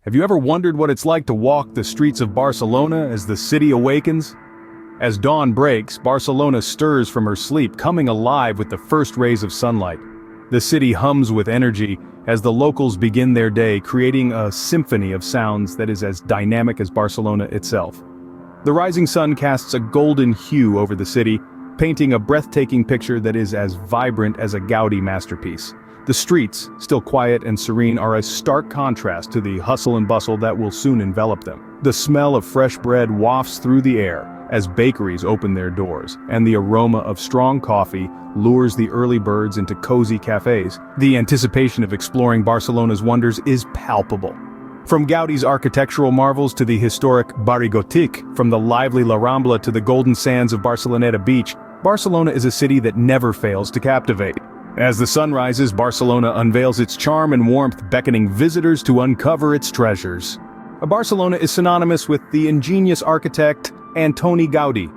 Have you ever wondered what it's like to walk the streets of Barcelona as the city awakens? As dawn breaks, Barcelona stirs from her sleep, coming alive with the first rays of sunlight. The city hums with energy as the locals begin their day, creating a symphony of sounds that is as dynamic as Barcelona itself. The rising sun casts a golden hue over the city, painting a breathtaking picture that is as vibrant as a Gaudí masterpiece. The streets, still quiet and serene, are a stark contrast to the hustle and bustle that will soon envelop them. The smell of fresh bread wafts through the air as bakeries open their doors, and the aroma of strong coffee lures the early birds into cozy cafes. The anticipation of exploring Barcelona's wonders is palpable. From Gaudí's architectural marvels to the historic Barri Gòtic, from the lively La Rambla to the golden sands of Barceloneta beach, Barcelona is a city that never fails to captivate. As the sun rises, Barcelona unveils its charm and warmth, beckoning visitors to uncover its treasures. Barcelona is synonymous with the ingenious architect Antoni Gaudí.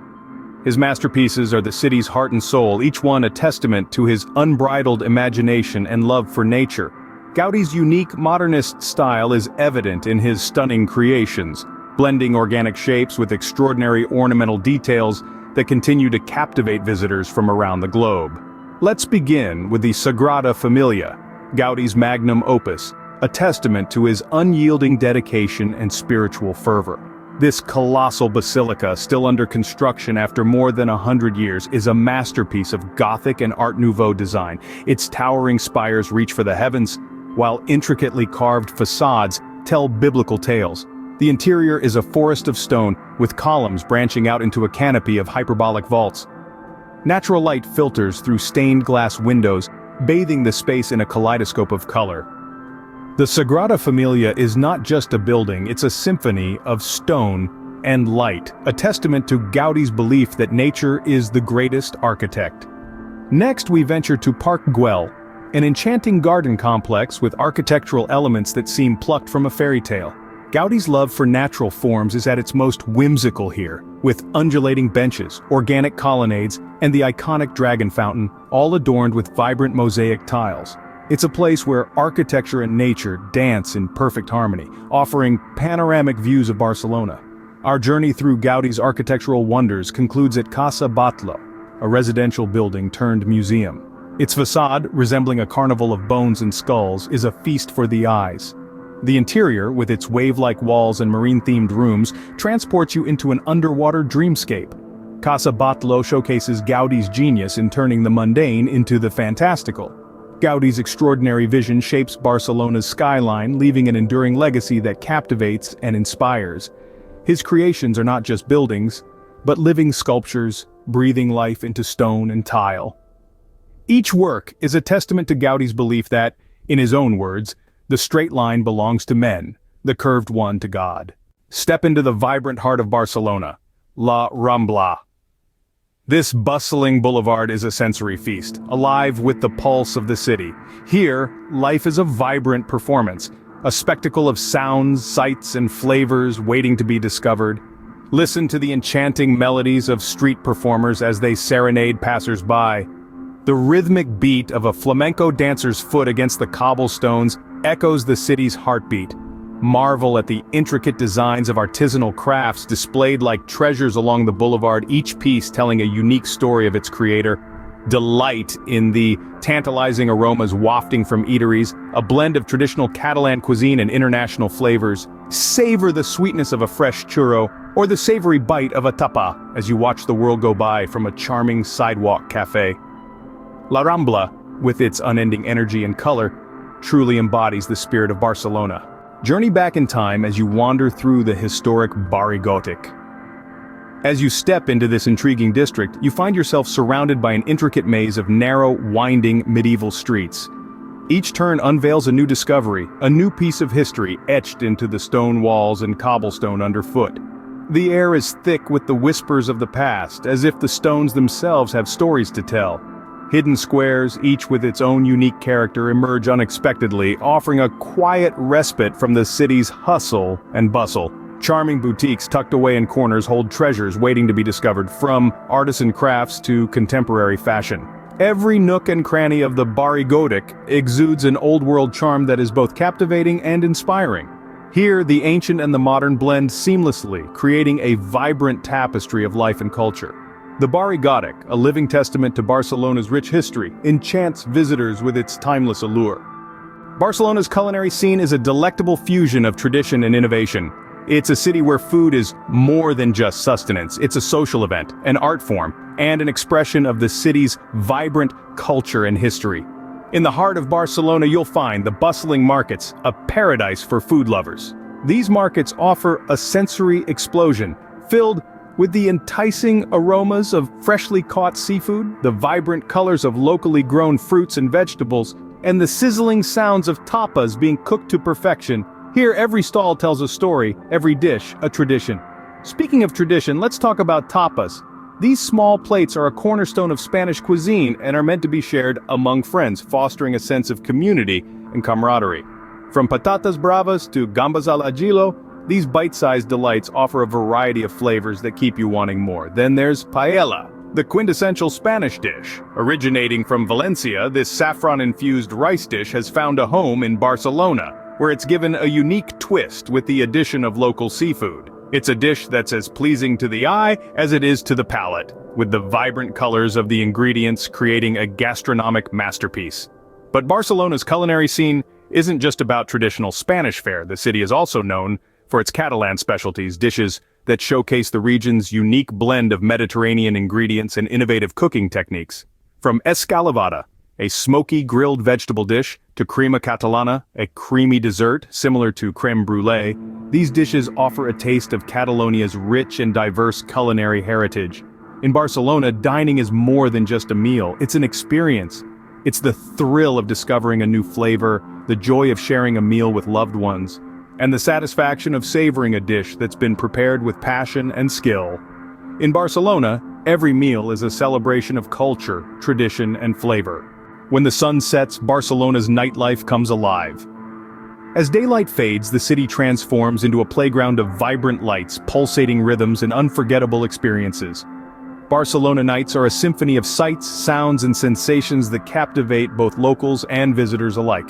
His masterpieces are the city's heart and soul, each one a testament to his unbridled imagination and love for nature. Gaudí's unique modernist style is evident in his stunning creations, blending organic shapes with extraordinary ornamental details that continue to captivate visitors from around the globe. Let's begin with the Sagrada Familia, Gaudí's magnum opus, a testament to his unyielding dedication and spiritual fervor. This colossal basilica, still under construction after more than 100 years, is a masterpiece of Gothic and Art Nouveau design. Its towering spires reach for the heavens, while intricately carved facades tell biblical tales. The interior is a forest of stone, with columns branching out into a canopy of hyperbolic vaults. Natural light filters through stained glass windows, bathing the space in a kaleidoscope of color. The Sagrada Familia is not just a building, it's a symphony of stone and light, a testament to Gaudí's belief that nature is the greatest architect. Next, we venture to Parc Güell, an enchanting garden complex with architectural elements that seem plucked from a fairy tale. Gaudí's love for natural forms is at its most whimsical here, with undulating benches, organic colonnades, and the iconic dragon fountain, all adorned with vibrant mosaic tiles. It's a place where architecture and nature dance in perfect harmony, offering panoramic views of Barcelona. Our journey through Gaudí's architectural wonders concludes at Casa Batlló, a residential building turned museum. Its facade, resembling a carnival of bones and skulls, is a feast for the eyes. The interior, with its wave-like walls and marine-themed rooms, transports you into an underwater dreamscape. Casa Batlló showcases Gaudí's genius in turning the mundane into the fantastical. Gaudí's extraordinary vision shapes Barcelona's skyline, leaving an enduring legacy that captivates and inspires. His creations are not just buildings, but living sculptures, breathing life into stone and tile. Each work is a testament to Gaudí's belief that, in his own words, the straight line belongs to men, the curved one to God. Step into the vibrant heart of Barcelona, La Rambla. This bustling boulevard is a sensory feast, alive with the pulse of the city. Here, life is a vibrant performance, a spectacle of sounds, sights, and flavors waiting to be discovered. Listen to the enchanting melodies of street performers as they serenade passers-by. The rhythmic beat of a flamenco dancer's foot against the cobblestones echoes the city's heartbeat. Marvel at the intricate designs of artisanal crafts displayed like treasures along the boulevard, each piece telling a unique story of its creator. Delight in the tantalizing aromas wafting from eateries, a blend of traditional Catalan cuisine and international flavors. Savor the sweetness of a fresh churro, or the savory bite of a tapa as you watch the world go by from a charming sidewalk cafe. La Rambla, with its unending energy and color, truly embodies the spirit of Barcelona. Journey back in time as you wander through the historic Barri Gòtic. As you step into this intriguing district, you find yourself surrounded by an intricate maze of narrow, winding medieval streets. Each turn unveils a new discovery, a new piece of history etched into the stone walls and cobblestone underfoot. The air is thick with the whispers of the past, as if the stones themselves have stories to tell. Hidden squares, each with its own unique character, emerge unexpectedly, offering a quiet respite from the city's hustle and bustle. Charming boutiques tucked away in corners hold treasures waiting to be discovered, from artisan crafts to contemporary fashion. Every nook and cranny of the Barri Gòtic exudes an old-world charm that is both captivating and inspiring. Here, the ancient and the modern blend seamlessly, creating a vibrant tapestry of life and culture. The Barri Gothic, a living testament to Barcelona's rich history, enchants visitors with its timeless allure. Barcelona's culinary scene is a delectable fusion of tradition and innovation. It's a city where food is more than just sustenance. It's a social event, an art form, and an expression of the city's vibrant culture and history. In the heart of Barcelona, you'll find the bustling markets, a paradise for food lovers. These markets offer a sensory explosion, filled with the enticing aromas of freshly caught seafood, the vibrant colors of locally grown fruits and vegetables, and the sizzling sounds of tapas being cooked to perfection. Here, every stall tells a story, every dish a tradition. Speaking of tradition, let's talk about tapas. These small plates are a cornerstone of Spanish cuisine and are meant to be shared among friends, fostering a sense of community and camaraderie. From patatas bravas to gambas al ajillo, these bite-sized delights offer a variety of flavors that keep you wanting more. Then there's paella, the quintessential Spanish dish. Originating from Valencia, this saffron-infused rice dish has found a home in Barcelona, where it's given a unique twist with the addition of local seafood. It's a dish that's as pleasing to the eye as it is to the palate, with the vibrant colors of the ingredients creating a gastronomic masterpiece. But Barcelona's culinary scene isn't just about traditional Spanish fare. The city is also known for its Catalan specialties, dishes that showcase the region's unique blend of Mediterranean ingredients and innovative cooking techniques. From escalivada, a smoky grilled vegetable dish, to crema catalana, a creamy dessert similar to crème brûlée, these dishes offer a taste of Catalonia's rich and diverse culinary heritage. In Barcelona, dining is more than just a meal, it's an experience. It's the thrill of discovering a new flavor, the joy of sharing a meal with loved ones, and the satisfaction of savoring a dish that's been prepared with passion and skill. In Barcelona, every meal is a celebration of culture, tradition, and flavor. When the sun sets, Barcelona's nightlife comes alive. As daylight fades, the city transforms into a playground of vibrant lights, pulsating rhythms, and unforgettable experiences. Barcelona nights are a symphony of sights, sounds, and sensations that captivate both locals and visitors alike.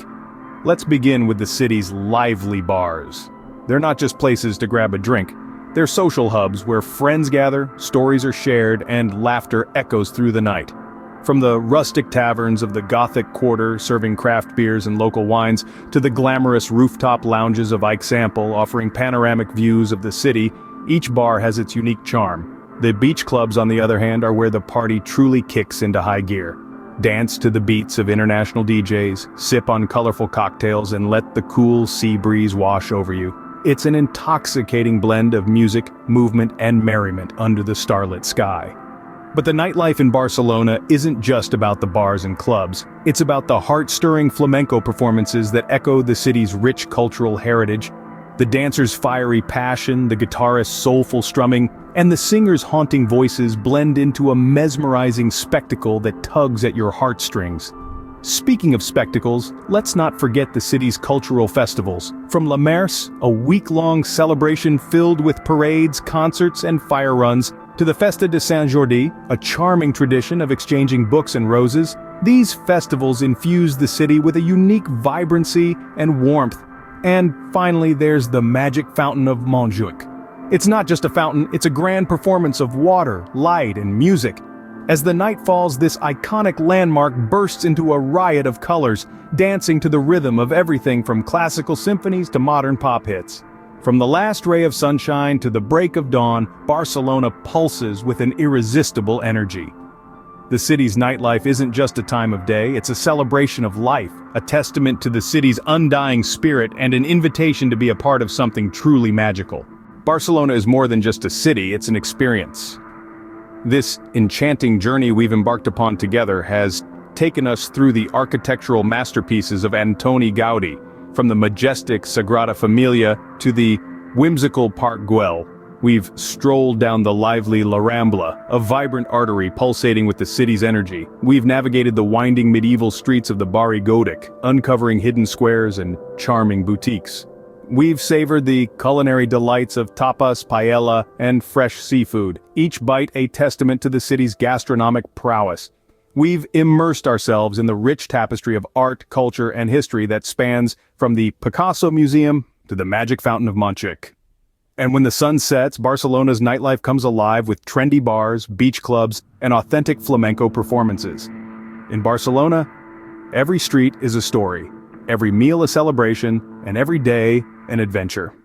Let's begin with the city's lively bars. They're not just places to grab a drink. They're social hubs where friends gather, stories are shared, and laughter echoes through the night. From the rustic taverns of the Gothic Quarter serving craft beers and local wines, to the glamorous rooftop lounges of Eixample offering panoramic views of the city, each bar has its unique charm. The beach clubs, on the other hand, are where the party truly kicks into high gear. Dance to the beats of international DJs, sip on colorful cocktails, and let the cool sea breeze wash over you. It's an intoxicating blend of music, movement, and merriment under the starlit sky. But the nightlife in Barcelona isn't just about the bars and clubs. It's about the heart-stirring flamenco performances that echo the city's rich cultural heritage. The dancers' fiery passion, the guitarist's soulful strumming, and the singers' haunting voices blend into a mesmerizing spectacle that tugs at your heartstrings. Speaking of spectacles, let's not forget the city's cultural festivals. From Immerse, a week-long celebration filled with parades, concerts, and fire runs, to the Festa de Sant Jordi, a charming tradition of exchanging books and roses, these festivals infuse the city with a unique vibrancy and warmth. And finally, there's the magic fountain of Montjuic. It's not just a fountain, it's a grand performance of water, light, and music. As the night falls, this iconic landmark bursts into a riot of colors, dancing to the rhythm of everything from classical symphonies to modern pop hits. From the last ray of sunshine to the break of dawn, Barcelona pulses with an irresistible energy. The city's nightlife isn't just a time of day, it's a celebration of life, a testament to the city's undying spirit and an invitation to be a part of something truly magical. Barcelona is more than just a city, it's an experience. This enchanting journey we've embarked upon together has taken us through the architectural masterpieces of Antoni Gaudí, from the majestic Sagrada Familia to the whimsical Park Güell. We've strolled down the lively La Rambla, a vibrant artery pulsating with the city's energy. We've navigated the winding medieval streets of the Barri Gothic, uncovering hidden squares and charming boutiques. We've savored the culinary delights of tapas, paella, and fresh seafood, each bite a testament to the city's gastronomic prowess. We've immersed ourselves in the rich tapestry of art, culture, and history that spans from the Picasso Museum to the magic fountain of Montjuic. And when the sun sets, Barcelona's nightlife comes alive with trendy bars, beach clubs, and authentic flamenco performances. In Barcelona, every street is a story, every meal a celebration, and every day an adventure.